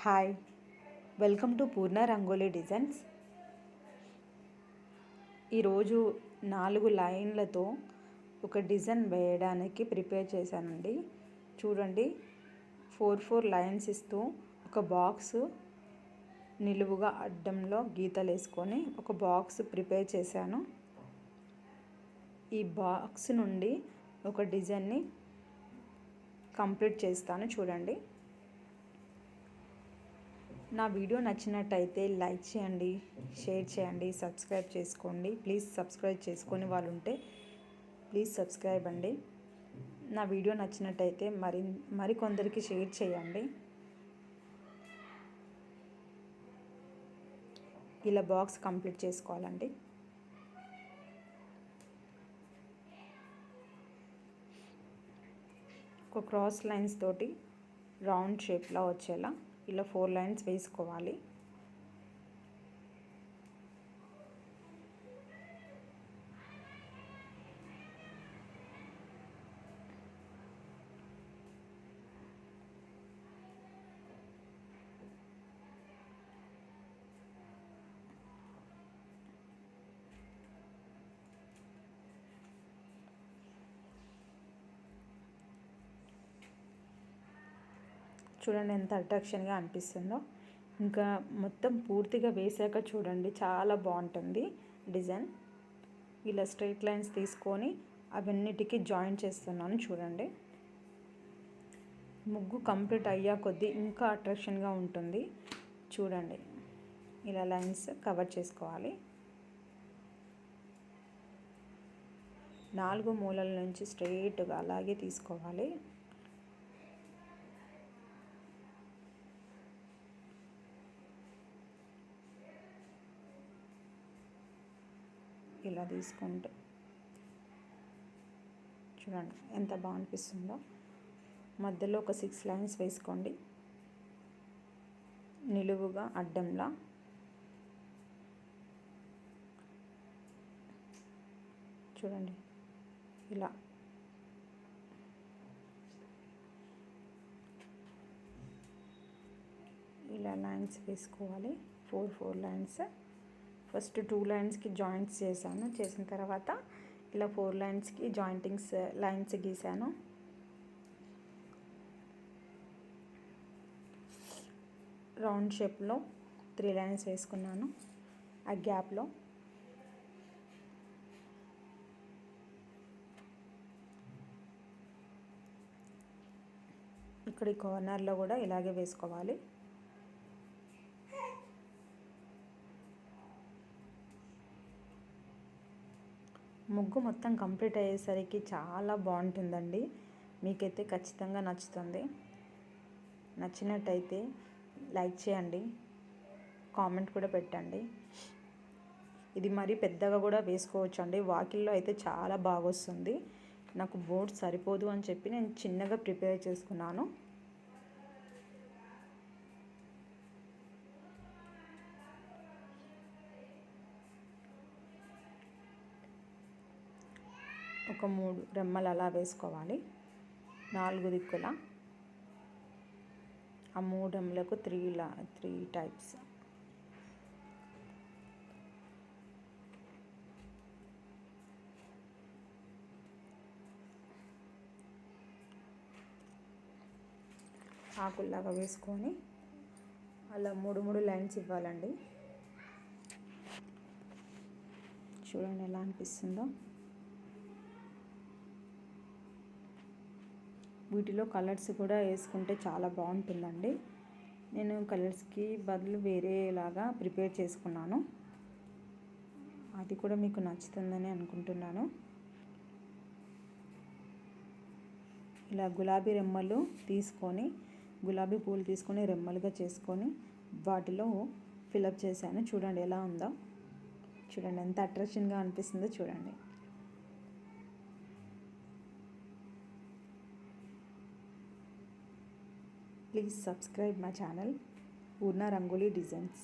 Hi, welcome to Purna rangoli designs. ఈరోజు 4 లైన్లతో ఒక design వేయడానికి ప్రిపేర్ చేశానండి. చూడండి, 4 లైన్స్ ఇస్తూ ఒక బాక్స్ నిలువుగా అడ్డంలో గీతలు వేసుకొని ఒక బాక్స్ ప్రిపేర్ చేశాను. ఈ బాక్స్ నుండి ఒక డిజైన్ని కంప్లీట్ చేస్తాను. చూడండి, నా వీడియో నచ్చినట్టయితే లైక్ చేయండి, షేర్ చేయండి, సబ్స్క్రైబ్ చేసుకోండి. ప్లీజ్ సబ్స్క్రైబ్ చేసుకొని వాళ్ళు ఉంటే ప్లీజ్ సబ్స్క్రైబ్ అండి. నా వీడియో నచ్చినట్టయితే మరికొందరికి షేర్ చేయండి. ఇలా బాక్స్ కంప్లీట్ చేసుకోవాలండి. ఒక క్రాస్ లైన్స్ తోటి రౌండ్ షేప్లో వచ్చేలా ఇలా 4 లైన్స్ వేసుకోవాలి. చూడండి ఎంత అట్రాక్షన్గా అనిపిస్తుందో. ఇంకా మొత్తం పూర్తిగా వేసాక చూడండి చాలా బాగుంటుంది డిజైన్. ఇలా స్ట్రైట్ లైన్స్ తీసుకొని అవన్నిటికీ జాయిన్ చేస్తున్నాను. చూడండి, ముగ్గు కంప్లీట్ అయ్యా కొద్దీ ఇంకా అట్రాక్షన్గా ఉంటుంది. చూడండి, ఇలా లైన్స్ కవర్ చేసుకోవాలి. 4 మూలల నుంచి స్ట్రైట్గా అలాగే తీసుకోవాలి. ఇలా తీసుకుంటే చూడండి ఎంత బాగా అనిపిస్తుందో. మధ్యలో ఒక 6 లైన్స్ వేసుకోండి నిలువుగా అడ్డంలా. చూడండి, ఇలా లైన్స్ వేసుకోవాలి. 4 లైన్స్. ఫస్ట్ 2 లైన్స్కి జాయింట్స్ చేశాను. చేసిన తర్వాత ఇలా 4 లైన్స్కి జాయింటింగ్స్ లైన్స్ గీసాను. రౌండ్ షేప్లో 3 లైన్స్ వేసుకున్నాను. ఆ గ్యాప్లో ఇక్కడ కార్నర్లో కూడా ఇలాగే వేసుకోవాలి. ముగ్గు మొత్తం కంప్లీట్ అయ్యేసరికి చాలా బాగుంటుందండి. మీకైతే ఖచ్చితంగా నచ్చుతుంది. నచ్చినట్టయితే లైక్ చేయండి, కామెంట్ కూడా పెట్టండి. ఇది మరీ పెద్దగా కూడా వేసుకోవచ్చు అండి. వాకిల్లో అయితే చాలా బాగా వస్తుంది. నాకు బోర్డ్ సరిపోదు అని చెప్పి నేను చిన్నగా ప్రిపేర్ చేసుకున్నాను. ఒక 3 రెమ్మలు అలా వేసుకోవాలి 4 దిక్కుల. ఆ 3 రెమ్మలకు 3 టైప్స్. ఆకుల్లాగా వేసుకొని అలా 3 లైన్స్ ఇవ్వాలండి. చూడండి ఎలా అనిపిస్తుందో. వీటిలో కలర్స్ కూడా వేసుకుంటే చాలా బాగుంటుందండి. నేను కలర్స్కి బదులు వేరేలాగా ప్రిపేర్ చేసుకున్నాను. అది కూడా మీకు నచ్చుతుందని అనుకుంటున్నాను. ఇలా గులాబీ రెమ్మలు తీసుకొని, గులాబీ పూలు తీసుకొని రెమ్మలుగా చేసుకొని వాటిలో ఫిలప్ చేశాను. చూడండి ఎలా ఉందో. చూడండి ఎంత అట్రాక్షన్గా అనిపిస్తుందో. చూడండి, please subscribe my channel Purna Rangoli Designs.